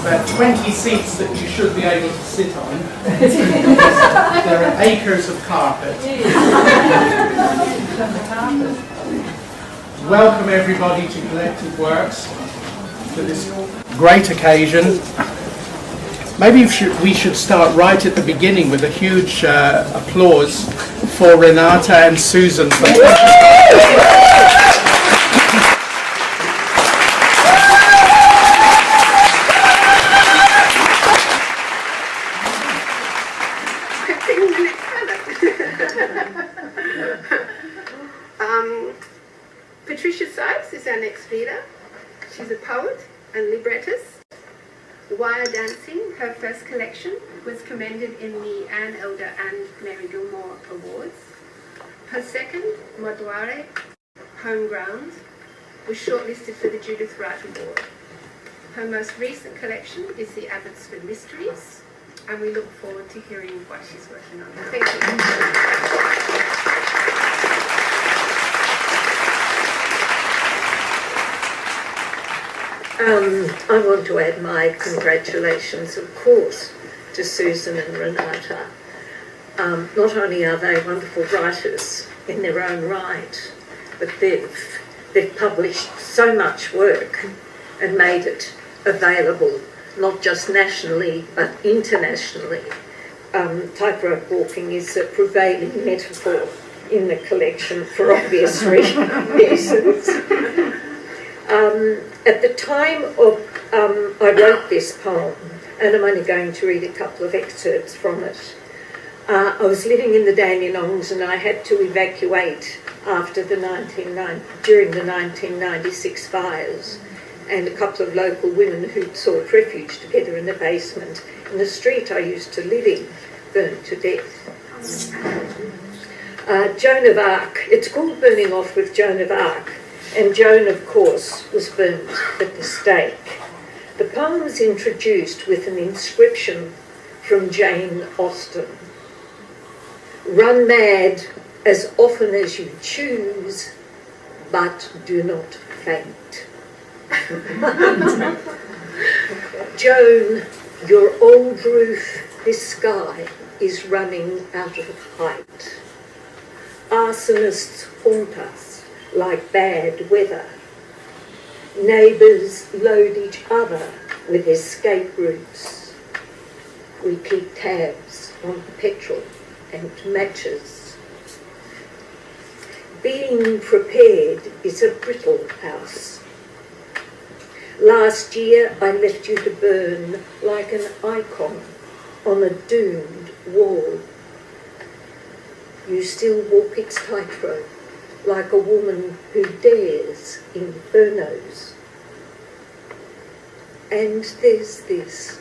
about 20 seats that you should be able to sit on. There are acres of carpet. Welcome everybody to Collected Works for this great occasion. Maybe we should start right at the beginning with a huge applause for Renata and Susan. Patricia Sykes is our next reader. She's a poet and librettist. Wire Dancing, her first collection, was commended in the Anne Elder and Mary Gilmore Awards. Her second, Moduare, Homeground, was shortlisted for the Judith Wright Award. Her most recent collection is the Abbotsford Mysteries, and we look forward to hearing what she's working on. Thank you. I want to add my congratulations, of course, to Susan and Renata. Not only are they wonderful writers in their own right, but they've published so much work and made it available, not just nationally, but internationally. Tightrope walking is a prevailing metaphor in the collection for obvious reasons. At the time I wrote this poem, and I'm only going to read a couple of excerpts from it, I was living in the Dandenongs and I had to evacuate after during the 1996 fires, and a couple of local women who'd sought refuge together in the basement in the street I used to live in burned to death. Joan of Arc, it's called Burning Off with Joan of Arc, and Joan, of course, was burnt at the stake. The poem was introduced with an inscription from Jane Austen. Run mad as often as you choose, but do not faint. Joan, your old roof, this sky is running out of height. Arsonists haunt us like bad weather. Neighbours load each other with escape routes. We keep tabs on petrol and matches. Being prepared is a brittle house. Last year I left you to burn like an icon on a doomed wall. You still walk its tightrope like a woman who dares infernos. And there's this.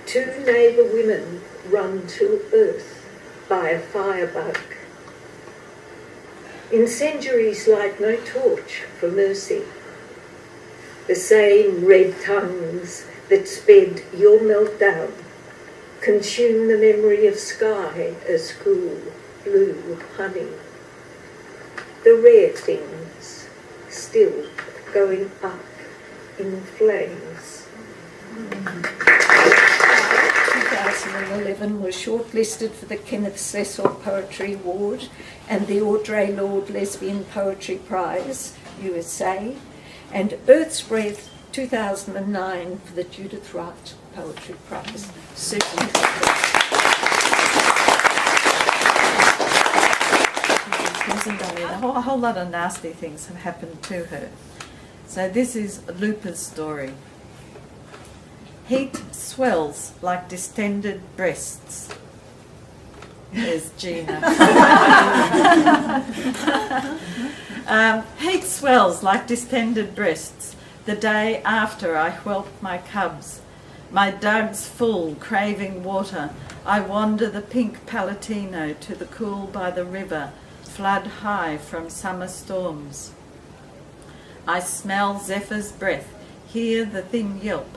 2 neighbour women run to earth by a firebug. Incendiaries light no torch for mercy. The same red tongues that sped your meltdown consume the memory of sky as cool blue honey. The rare things still going up in flames. 2011 was shortlisted for the Kenneth Cecil Poetry Award and the Audre Lorde Lesbian Poetry Prize, USA, and Earth's Breath 2009 for the Judith Wright Poetry Prize. Susan. A whole lot of nasty things have happened to her. So this is Lupa's story. Heat swells like distended breasts. There's Gina. Heat swells like distended breasts. The day after I whelp my cubs, my dugs full, craving water, I wander the pink Palatino to the cool by the river, flood high from summer storms. I smell Zephyr's breath, hear the thin yelp,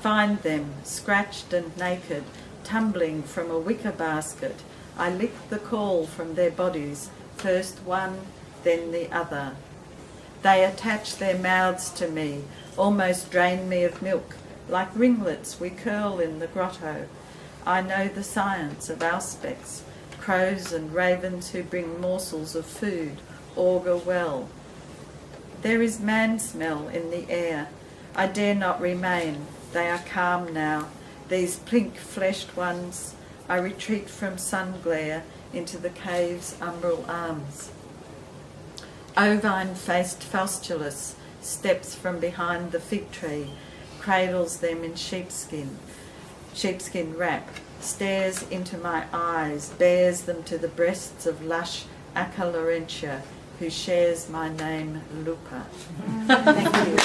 find them scratched and naked, tumbling from a wicker basket. I lick the call from their bodies, first one, then the other. They attach their mouths to me, almost drain me of milk, like ringlets we curl in the grotto. I know the science of auspex, crows and ravens who bring morsels of food, augur well. There is man smell in the air. I dare not remain, they are calm now, these pink-fleshed ones. I retreat from sun glare into the cave's umbral arms. Ovine-faced Faustulus steps from behind the fig tree, cradles them in sheepskin wrap, stares into my eyes, bears them to the breasts of lush Aca Laurentia, who shares my name, Lupa. Thank you.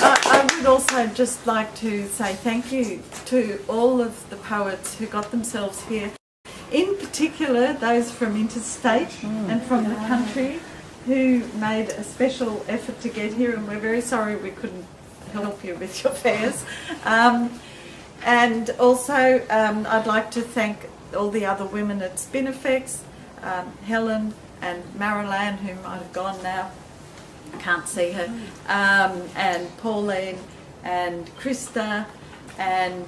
I would also just like to say thank you to all of the poets who got themselves here, in particular those from interstate and from the country who made a special effort to get here, and we're very sorry we couldn't help you with your fares. And also I'd like to thank all the other women at Spinifex, Helen and Marilyn, who might have gone now, can't see her, and Pauline and Krista and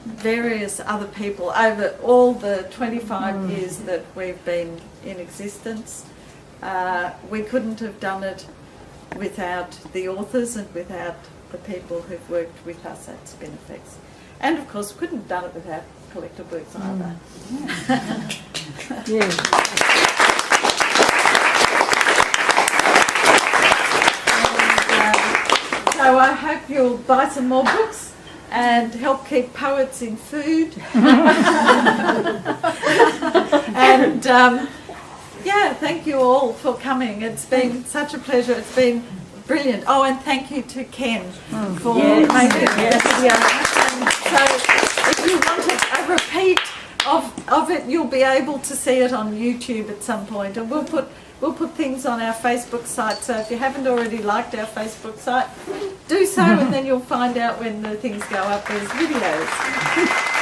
various other people over all the 25 years that we've been in existence. We couldn't have done it without the authors and without the people who've worked with us at Spinifex. And of course, couldn't have done it without Collected Works either. So I hope you'll buy some more books and help keep poets in food. And thank you all for coming. It's been such a pleasure. It's been brilliant. Oh, and thank you to Ken for making it. So if you want a repeat of it, you'll be able to see it on YouTube at some point, and we'll put things on our Facebook site. So if you haven't already liked our Facebook site, do so, and then you'll find out when the things go up as videos.